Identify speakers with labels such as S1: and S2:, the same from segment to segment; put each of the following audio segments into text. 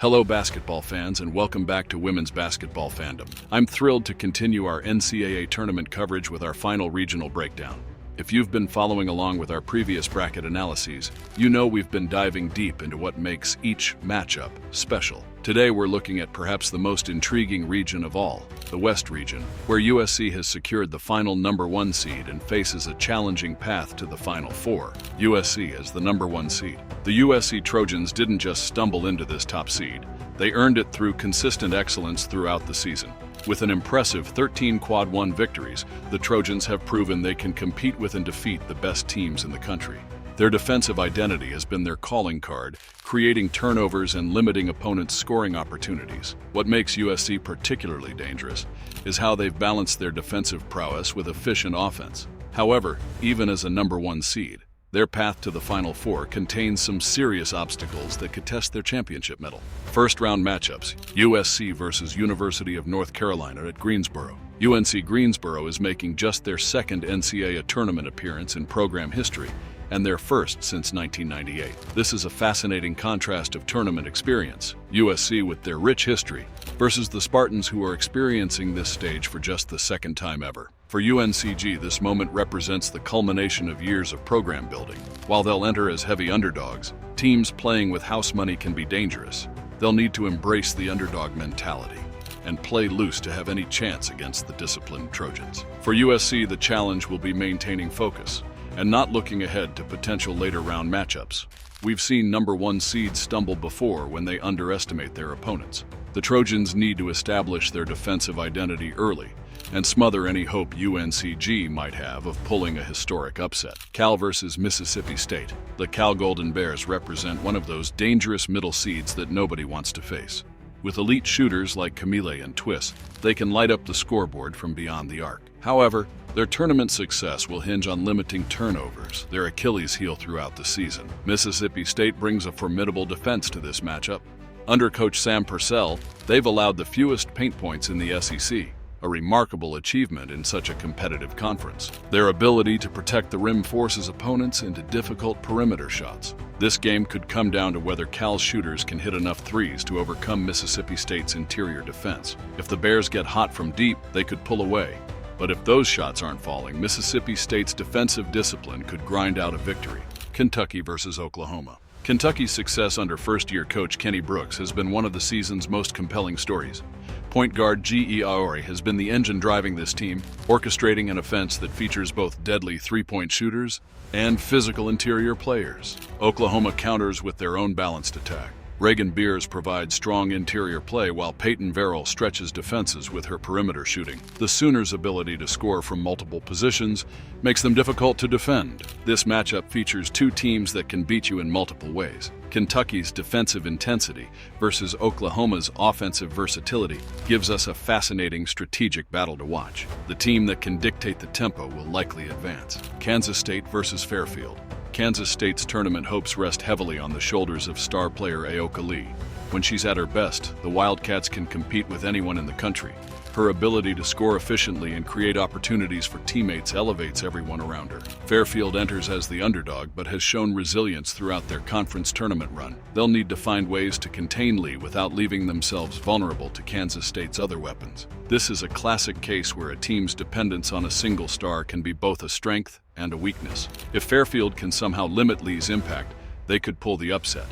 S1: Hello basketball fans and welcome back to Women's Basketball Fandom. I'm thrilled to continue our NCAA tournament coverage with our final regional breakdown. If you've been following along with our previous bracket analyses, you know we've been diving deep into what makes each matchup special. Today we're looking at perhaps the most intriguing region of all, the West region, where USC has secured the final #1 seed and faces a challenging path to the Final Four. USC as the #1 seed. The USC Trojans didn't just stumble into this top seed, they earned it through consistent excellence throughout the season. With an impressive 13 Quad 1 victories, the Trojans have proven they can compete with and defeat the best teams in the country. Their defensive identity has been their calling card, creating turnovers and limiting opponents' scoring opportunities. What makes USC particularly dangerous is how they've balanced their defensive prowess with efficient offense. However, even as a #1 seed, their path to the Final Four contains some serious obstacles that could test their championship medal. First-round matchups: USC versus University of North Carolina at Greensboro. UNC Greensboro is making just their second NCAA tournament appearance in program history, and their first since 1998. This is a fascinating contrast of tournament experience, USC with their rich history, versus the Spartans who are experiencing this stage for just the second time ever. For UNCG, this moment represents the culmination of years of program building. While they'll enter as heavy underdogs, teams playing with house money can be dangerous. They'll need to embrace the underdog mentality and play loose to have any chance against the disciplined Trojans. For USC, the challenge will be maintaining focus and not looking ahead to potential later round matchups. We've seen #1 seeds stumble before when they underestimate their opponents. The Trojans need to establish their defensive identity early and smother any hope UNCG might have of pulling a historic upset. Cal versus Mississippi State. The Cal Golden Bears represent one of those dangerous middle seeds that nobody wants to face. With elite shooters like Camille and Twist, they can light up the scoreboard from beyond the arc. However, their tournament success will hinge on limiting turnovers, their Achilles heel throughout the season. Mississippi State brings a formidable defense to this matchup. Under coach Sam Purcell, they've allowed the fewest paint points in the SEC, a remarkable achievement in such a competitive conference. Their ability to protect the rim forces opponents into difficult perimeter shots. This game could come down to whether Cal's shooters can hit enough threes to overcome Mississippi State's interior defense. If the Bears get hot from deep, they could pull away. But if those shots aren't falling, Mississippi State's defensive discipline could grind out a victory. Kentucky versus Oklahoma. Kentucky's success under first-year coach Kenny Brooks has been one of the season's most compelling stories. Point guard G.E. Aori has been the engine driving this team, orchestrating an offense that features both deadly three-point shooters and physical interior players. Oklahoma counters with their own balanced attack. Reagan Beers provides strong interior play while Peyton Verrill stretches defenses with her perimeter shooting. The Sooners' ability to score from multiple positions makes them difficult to defend. This matchup features two teams that can beat you in multiple ways. Kentucky's defensive intensity versus Oklahoma's offensive versatility gives us a fascinating strategic battle to watch. The team that can dictate the tempo will likely advance. Kansas State versus Fairfield. Kansas State's tournament hopes rest heavily on the shoulders of star player Ayoka Lee. When she's at her best, the Wildcats can compete with anyone in the country. Her ability to score efficiently and create opportunities for teammates elevates everyone around her. Fairfield enters as the underdog but has shown resilience throughout their conference tournament run. They'll need to find ways to contain Lee without leaving themselves vulnerable to Kansas State's other weapons. This is a classic case where a team's dependence on a single star can be both a strength and a weakness. If Fairfield can somehow limit Lee's impact, they could pull the upset.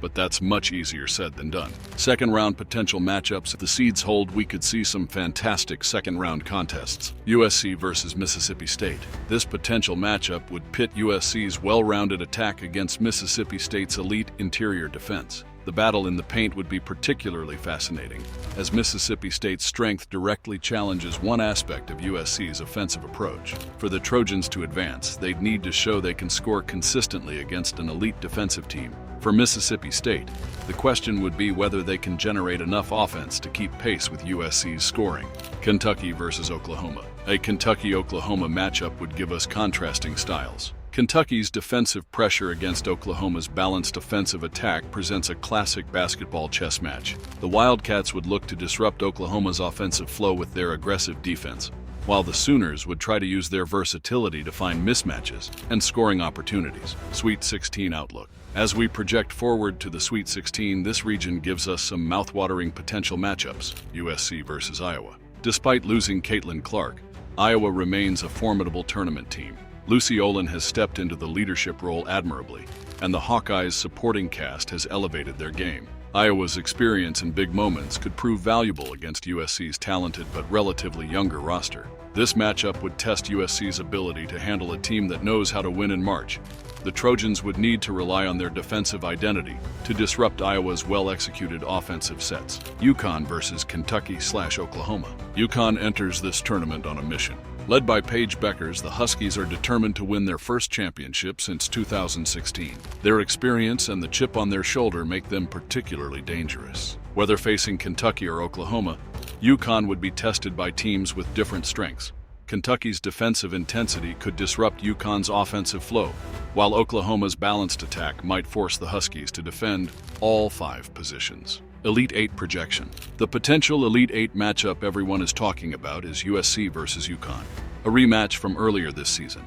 S1: But that's much easier said than done. Second-round potential matchups. If the seeds hold, we could see some fantastic second-round contests. USC versus Mississippi State. This potential matchup would pit USC's well-rounded attack against Mississippi State's elite interior defense. The battle in the paint would be particularly fascinating, as Mississippi State's strength directly challenges one aspect of USC's offensive approach. For the Trojans to advance, they'd need to show they can score consistently against an elite defensive team. For Mississippi State, the question would be whether they can generate enough offense to keep pace with USC's scoring. Kentucky versus Oklahoma. A Kentucky-Oklahoma matchup would give us contrasting styles. Kentucky's defensive pressure against Oklahoma's balanced offensive attack presents a classic basketball chess match. The Wildcats would look to disrupt Oklahoma's offensive flow with their aggressive defense, while the Sooners would try to use their versatility to find mismatches and scoring opportunities. Sweet 16 outlook. As we project forward to the Sweet 16, this region gives us some mouthwatering potential matchups. USC versus Iowa. Despite losing Caitlin Clark, Iowa remains a formidable tournament team. Lucy Olin has stepped into the leadership role admirably, and the Hawkeyes' supporting cast has elevated their game. Iowa's experience in big moments could prove valuable against USC's talented but relatively younger roster. This matchup would test USC's ability to handle a team that knows how to win in March. The Trojans would need to rely on their defensive identity to disrupt Iowa's well-executed offensive sets. UConn versus Kentucky/Oklahoma. UConn enters this tournament on a mission. Led by Paige Beckers, the Huskies are determined to win their first championship since 2016. Their experience and the chip on their shoulder make them particularly dangerous. Whether facing Kentucky or Oklahoma, UConn would be tested by teams with different strengths. Kentucky's defensive intensity could disrupt UConn's offensive flow, while Oklahoma's balanced attack might force the Huskies to defend all 5 positions. Elite 8 projection. The potential Elite 8 matchup everyone is talking about is USC versus UConn, a rematch from earlier this season.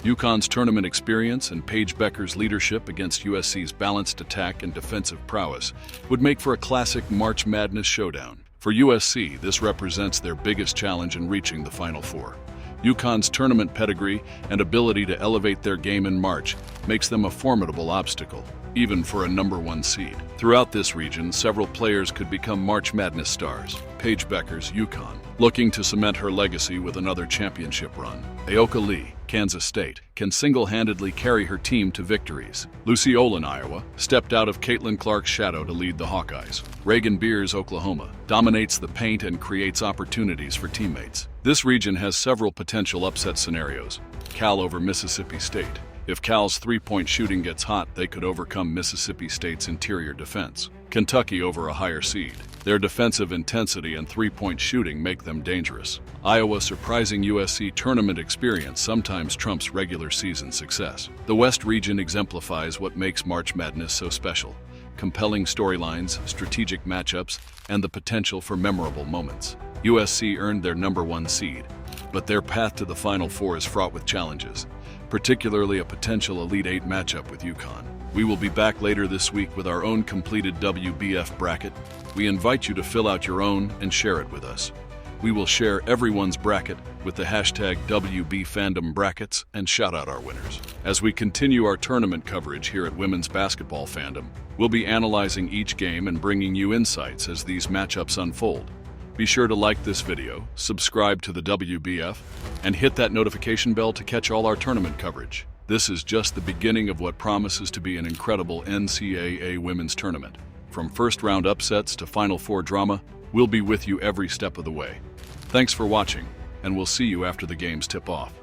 S1: UConn's tournament experience and Paige Beckers' leadership against USC's balanced attack and defensive prowess would make for a classic March Madness showdown. For USC, this represents their biggest challenge in reaching the Final Four. UConn's tournament pedigree and ability to elevate their game in March makes them a formidable obstacle, even for a #1 seed. Throughout this region, several players could become March Madness stars. Paige Beckers, UConn, looking to cement her legacy with another championship run. Aoka Lee, Kansas State, can single-handedly carry her team to victories. Lucy Olin, Iowa, stepped out of Caitlin Clark's shadow to lead the Hawkeyes. Reagan Beers, Oklahoma, dominates the paint and creates opportunities for teammates. This region has several potential upset scenarios. Cal over Mississippi State. If Cal's three-point shooting gets hot, they could overcome Mississippi State's interior defense. Kentucky over a higher seed. Their defensive intensity and three-point shooting make them dangerous. Iowa's surprising USC tournament experience sometimes trumps regular season success. The West region exemplifies what makes March Madness so special: compelling storylines, strategic matchups, and the potential for memorable moments. USC earned their #1 seed, but their path to the Final Four is fraught with challenges, particularly a potential Elite 8 matchup with UConn. We will be back later this week with our own completed WBF bracket. We invite you to fill out your own and share it with us. We will share everyone's bracket with the hashtag WBFandom brackets and shout out our winners. As we continue our tournament coverage here at Women's Basketball Fandom, we'll be analyzing each game and bringing you insights as these matchups unfold. Be sure to like this video, subscribe to the WBF, and hit that notification bell to catch all our tournament coverage. This is just the beginning of what promises to be an incredible NCAA women's tournament. From first-round upsets to Final Four drama, we'll be with you every step of the way. Thanks for watching, and we'll see you after the games tip off.